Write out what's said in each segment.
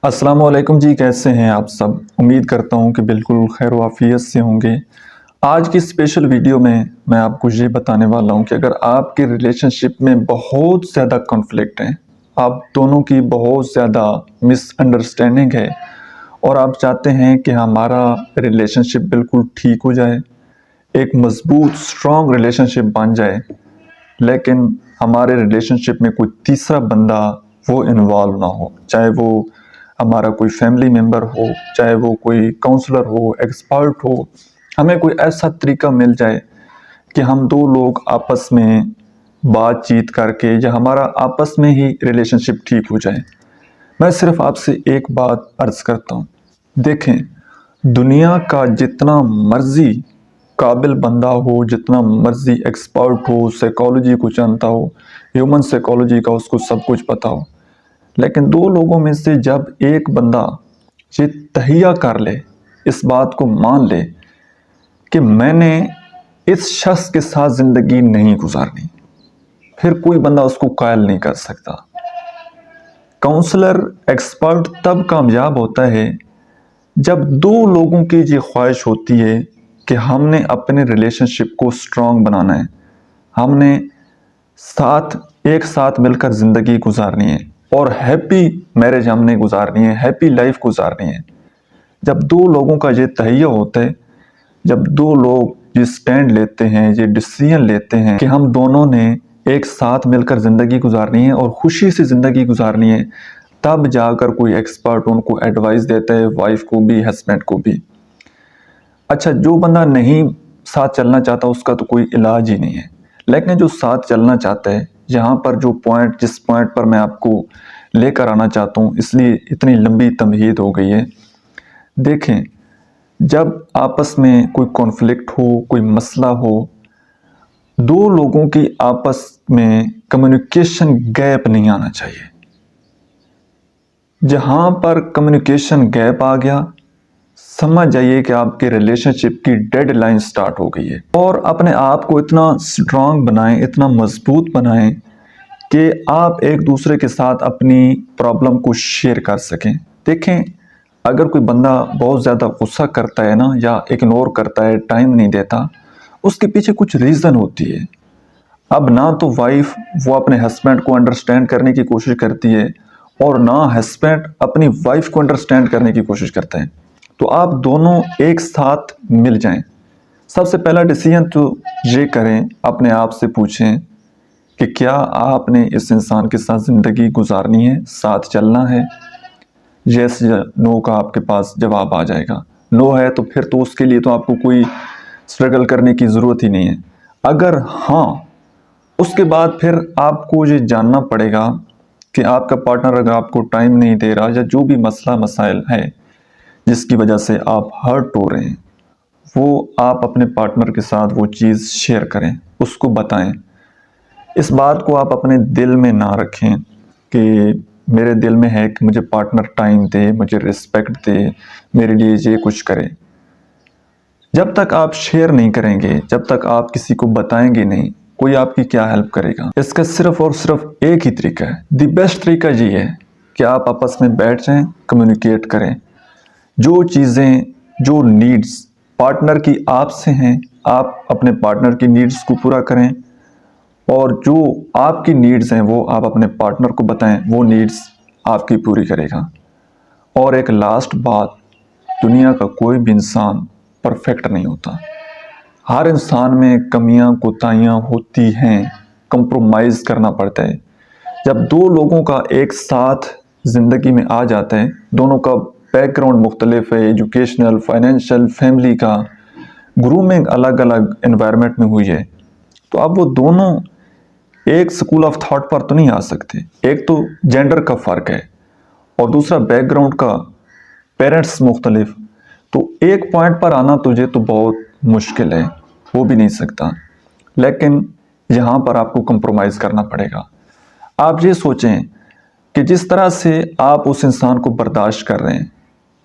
السلام علیکم جی، کیسے ہیں آپ سب؟ امید کرتا ہوں کہ بالکل خیر و عافیت سے ہوں گے۔ آج کی اسپیشل ویڈیو میں آپ کو یہ بتانے والا ہوں کہ اگر آپ کے ریلیشن شپ میں بہت زیادہ کنفلکٹ ہیں، آپ دونوں کی بہت زیادہ مس انڈرسٹینڈنگ ہے اور آپ چاہتے ہیں کہ ہمارا ریلیشن شپ بالکل ٹھیک ہو جائے، ایک مضبوط اسٹرانگ ریلیشن شپ بن جائے، لیکن ہمارے ریلیشن شپ میں کوئی تیسرا بندہ وہ انوالو نہ ہو، چاہے وہ ہمارا کوئی فیملی ممبر ہو، چاہے وہ کوئی کاؤنسلر ہو، ایکسپرٹ ہو، ہمیں کوئی ایسا طریقہ مل جائے کہ ہم دو لوگ آپس میں بات چیت کر کے یا ہمارا آپس میں ہی ریلیشن شپ ٹھیک ہو جائے۔ میں صرف آپ سے ایک بات عرض کرتا ہوں، دیکھیں، دنیا کا جتنا مرضی قابل بندہ ہو، جتنا مرضی ایکسپرٹ ہو، سائیکالوجی کو جانتا ہو، ہیومن سائیکالوجی کا اس کو سب کچھ پتا ہو، لیکن دو لوگوں میں سے جب ایک بندہ یہ تہیہ کر لے، اس بات کو مان لے کہ میں نے اس شخص کے ساتھ زندگی نہیں گزارنی، پھر کوئی بندہ اس کو قائل نہیں کر سکتا۔ کاؤنسلر ایکسپرٹ تب کامیاب ہوتا ہے جب دو لوگوں کی یہ خواہش ہوتی ہے کہ ہم نے اپنے ریلیشن شپ کو اسٹرانگ بنانا ہے، ہم نے ایک ساتھ مل کر زندگی گزارنی ہے اور ہیپی میرج ہم نے گزارنی ہے، ہیپی لائف گزارنی ہے۔ جب دو لوگوں کا یہ تہیہ ہوتا ہے، جب دو لوگ یہ سٹینڈ لیتے ہیں، یہ ڈیسیژن لیتے ہیں کہ ہم دونوں نے ایک ساتھ مل کر زندگی گزارنی ہے اور خوشی سے زندگی گزارنی ہے، تب جا کر کوئی ایکسپرٹ ان کو ایڈوائز دیتا ہے، وائف کو بھی، ہسبینڈ کو بھی۔ اچھا، جو بندہ نہیں ساتھ چلنا چاہتا اس کا تو کوئی علاج ہی نہیں ہے، لیکن جو ساتھ چلنا چاہتا ہے، یہاں پر جس پوائنٹ پر میں آپ کو لے کر آنا چاہتا ہوں، اس لیے اتنی لمبی تمہید ہو گئی ہے۔ دیکھیں، جب آپس میں کوئی کانفلکٹ ہو، کوئی مسئلہ ہو، دو لوگوں کی آپس میں کمیونیکیشن گیپ نہیں آنا چاہیے۔ جہاں پر کمیونیکیشن گیپ آ گیا، سمجھ جائیے کہ آپ کے ریلیشن شپ کی ڈیڈ لائن سٹارٹ ہو گئی ہے۔ اور اپنے آپ کو اتنا سٹرانگ بنائیں، اتنا مضبوط بنائیں کہ آپ ایک دوسرے کے ساتھ اپنی پرابلم کو شیئر کر سکیں۔ دیکھیں، اگر کوئی بندہ بہت زیادہ غصہ کرتا ہے نا، یا اگنور کرتا ہے، ٹائم نہیں دیتا، اس کے پیچھے کچھ ریزن ہوتی ہے۔ اب نہ تو وائف وہ اپنے ہسبینڈ کو انڈرسٹینڈ کرنے کی کوشش کرتی ہے اور نہ ہسبینڈ اپنی وائف کو انڈرسٹینڈ کرنے کی کوشش کرتے ہیں، تو آپ دونوں ایک ساتھ مل جائیں۔ سب سے پہلا ڈیسیژن تو یہ کریں، اپنے آپ سے پوچھیں کہ کیا آپ نے اس انسان کے ساتھ زندگی گزارنی ہے، ساتھ چلنا ہے؟ یس یا نو کا آپ کے پاس جواب آ جائے گا۔ نو ہے تو پھر تو اس کے لیے تو آپ کو کوئی سٹرگل کرنے کی ضرورت ہی نہیں ہے۔ اگر ہاں، اس کے بعد پھر آپ کو یہ جاننا پڑے گا کہ آپ کا پارٹنر اگر آپ کو ٹائم نہیں دے رہا، یا جو بھی مسئلہ مسائل ہے جس کی وجہ سے آپ ہرٹ ہو رہے ہیں، وہ آپ اپنے پارٹنر کے ساتھ وہ چیز شیئر کریں، اس کو بتائیں۔ اس بات کو آپ اپنے دل میں نہ رکھیں کہ میرے دل میں ہے کہ مجھے پارٹنر ٹائم دے، مجھے رسپیکٹ دے، میرے لیے یہ کچھ کرے۔ جب تک آپ شیئر نہیں کریں گے، جب تک آپ کسی کو بتائیں گے نہیں، کوئی آپ کی کیا ہیلپ کرے گا؟ اس کا صرف اور صرف ایک ہی طریقہ ہے، دی بیسٹ طریقہ یہ ہے کہ آپ آپس میں بیٹھ جائیں، کمیونیکیٹ کریں۔ جو چیزیں، جو نیڈز پارٹنر کی آپ سے ہیں، آپ اپنے پارٹنر کی نیڈز کو پورا کریں، اور جو آپ کی نیڈز ہیں وہ آپ اپنے پارٹنر کو بتائیں، وہ نیڈز آپ کی پوری کرے گا۔ اور ایک لاسٹ بات، دنیا کا کوئی بھی انسان پرفیکٹ نہیں ہوتا، ہر انسان میں کمیاں کوتاہیاں ہوتی ہیں، کمپرومائز کرنا پڑتا ہے۔ جب دو لوگوں کا ایک ساتھ زندگی میں آ جاتا ہے، دونوں کا بیک گراؤنڈ مختلف ہے، ایجوکیشنل، فائنینشیل، فیملی کا، گرومنگ الگ الگ انوائرمنٹ میں ہوئی ہے، تو اب وہ دونوں ایک سکول آف تھاٹ پر تو نہیں آ سکتے۔ ایک تو جینڈر کا فرق ہے اور دوسرا بیک گراؤنڈ کا، پیرنٹس مختلف، تو ایک پوائنٹ پر آنا تجھے تو بہت مشکل ہے، ہو بھی نہیں سکتا، لیکن یہاں پر آپ کو کمپرومائز کرنا پڑے گا۔ آپ یہ سوچیں کہ جس طرح سے آپ اس انسان کو برداشت کر رہے ہیں،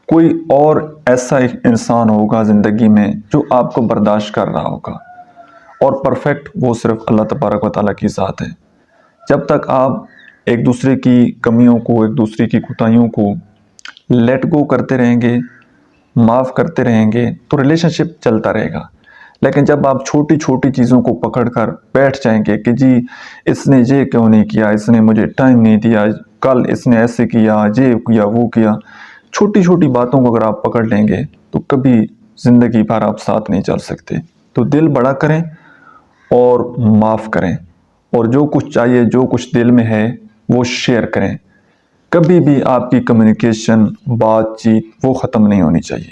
کوئی اور ایسا انسان ہوگا زندگی میں جو آپ کو برداشت کر رہا ہوگا، اور پرفیکٹ وہ صرف اللہ تبارک و تعالیٰ کی ذات ہے۔ جب تک آپ ایک دوسرے کی کمیوں کو، ایک دوسرے کی کوتاہیوں کو لیٹ گو کرتے رہیں گے، معاف کرتے رہیں گے تو ریلیشن شپ چلتا رہے گا۔ لیکن جب آپ چھوٹی چھوٹی چیزوں کو پکڑ کر بیٹھ جائیں گے کہ جی اس نے یہ کیوں نہیں کیا، اس نے مجھے ٹائم نہیں دیا، کل اس نے ایسے کیا، یہ کیا وہ کیا، چھوٹی چھوٹی باتوں کو اگر آپ پکڑ لیں گے تو کبھی زندگی بھر آپ ساتھ نہیں چل سکتے۔ تو دل بڑا کریں اور معاف کریں، اور جو کچھ چاہیے، جو کچھ دل میں ہے وہ شیئر کریں۔ کبھی بھی آپ کی کمیونیکیشن، بات چیت وہ ختم نہیں ہونی چاہیے۔